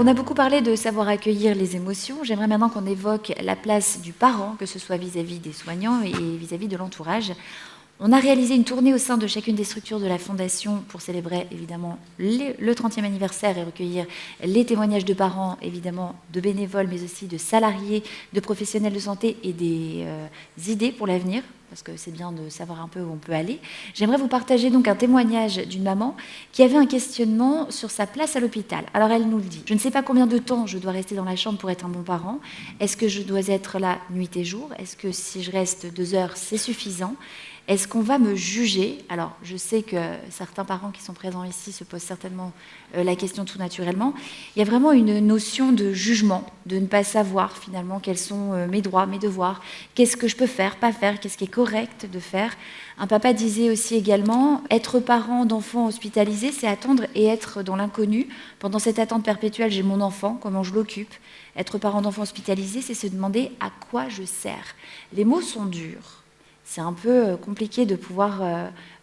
On a beaucoup parlé de savoir accueillir les émotions. J'aimerais maintenant qu'on évoque la place du parent, que ce soit vis-à-vis des soignants et vis-à-vis de l'entourage. On a réalisé une tournée au sein de chacune des structures de la Fondation pour célébrer évidemment le 30e anniversaire et recueillir les témoignages de parents, évidemment de bénévoles, mais aussi de salariés, de professionnels de santé et des idées pour l'avenir, parce que c'est bien de savoir un peu où on peut aller. J'aimerais vous partager donc un témoignage d'une maman qui avait un questionnement sur sa place à l'hôpital. Alors elle nous le dit. Je ne sais pas combien de temps je dois rester dans la chambre pour être un bon parent. Est-ce que je dois être là nuit et jour? Est-ce que si je reste 2 heures, c'est suffisant? Est-ce qu'on va me juger? Alors, je sais que certains parents qui sont présents ici se posent certainement la question tout naturellement. Il y a vraiment une notion de jugement, de ne pas savoir finalement quels sont mes droits, mes devoirs, qu'est-ce que je peux faire, pas faire, qu'est-ce qui est correct de faire. Un papa disait aussi également, être parent d'enfants hospitalisés, c'est attendre et être dans l'inconnu. Pendant cette attente perpétuelle, j'ai mon enfant, comment je l'occupe? Être parent d'enfants hospitalisés, c'est se demander à quoi je sers. Les mots sont durs. C'est un peu compliqué de pouvoir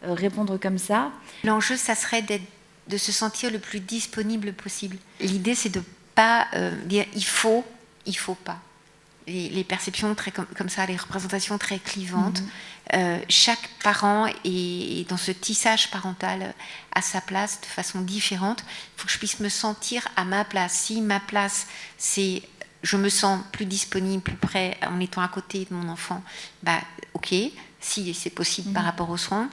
répondre comme ça. L'enjeu, ça serait de se sentir le plus disponible possible. L'idée, c'est de ne pas dire il faut pas. Les perceptions très comme ça, les représentations très clivantes. Chaque parent est dans ce tissage parental à sa place de façon différente. Il faut que je puisse me sentir à ma place. Si ma place, c'est je me sens plus disponible, plus près en étant à côté de mon enfant, bah ok, si c'est possible par rapport aux soins.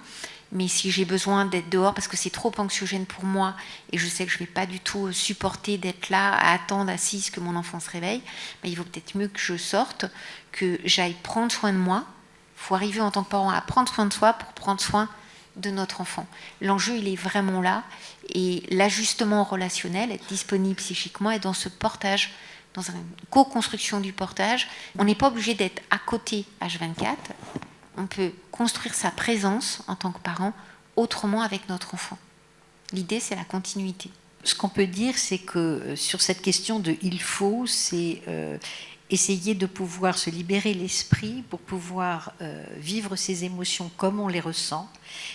Mais si j'ai besoin d'être dehors parce que c'est trop anxiogène pour moi et je sais que je ne vais pas du tout supporter d'être là à attendre assise que mon enfant se réveille, bah, il vaut peut-être mieux que je sorte, que j'aille prendre soin de moi. Il faut arriver en tant que parent à prendre soin de soi pour prendre soin de notre enfant. L'enjeu, il est vraiment là. Et l'ajustement relationnel, être disponible psychiquement, est dans ce portage, dans une co-construction du portage. On n'est pas obligé d'être à côté H24. On peut construire sa présence en tant que parent autrement avec notre enfant. L'idée, c'est la continuité. Ce qu'on peut dire, c'est que sur cette question de « il faut », c'est essayer de pouvoir se libérer l'esprit pour pouvoir vivre ses émotions comme on les ressent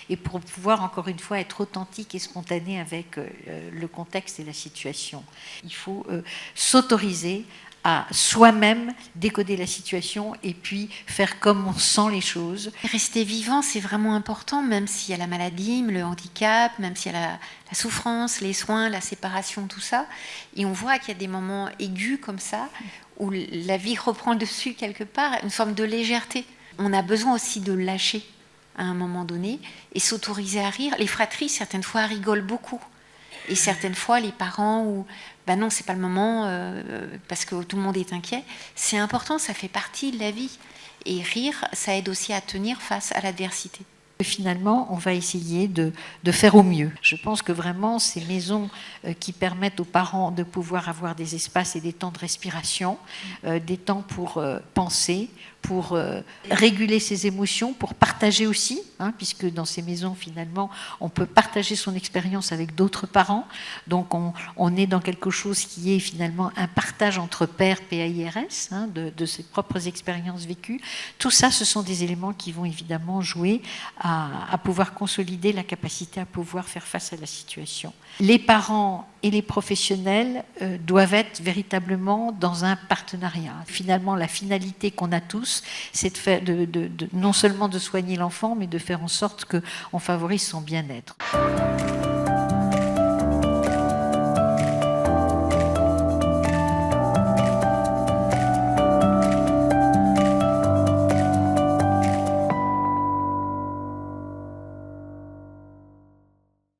et pour pouvoir, encore une fois, être authentique et spontané avec le contexte et la situation. Il faut s'autoriser à soi-même décoder la situation et puis faire comme on sent les choses. Rester vivant, c'est vraiment important, même s'il y a la maladie, le handicap, même s'il y a la souffrance, les soins, la séparation, tout ça. Et on voit qu'il y a des moments aigus comme ça, où la vie reprend le dessus quelque part, une forme de légèreté. On a besoin aussi de lâcher à un moment donné et s'autoriser à rire. Les fratries, certaines fois, rigolent beaucoup. Et certaines fois, les parents, ou ben non, c'est pas le moment parce que tout le monde est inquiet. C'est important, ça fait partie de la vie. Et rire, ça aide aussi à tenir face à l'adversité. Finalement, on va essayer de faire au mieux. Je pense que vraiment, ces maisons qui permettent aux parents de pouvoir avoir des espaces et des temps de respiration, des temps pour penser, pour réguler ses émotions, pour partager aussi, puisque dans ces maisons, finalement, on peut partager son expérience avec d'autres parents. Donc, on est dans quelque chose qui est finalement un partage entre pairs, PAIRS, de ses propres expériences vécues. Tout ça, ce sont des éléments qui vont évidemment jouer à pouvoir consolider la capacité à pouvoir faire face à la situation. Les parents et les professionnels doivent être véritablement dans un partenariat. Finalement, la finalité qu'on a tous, c'est de faire, non seulement de soigner l'enfant, mais de faire en sorte qu'on favorise son bien-être.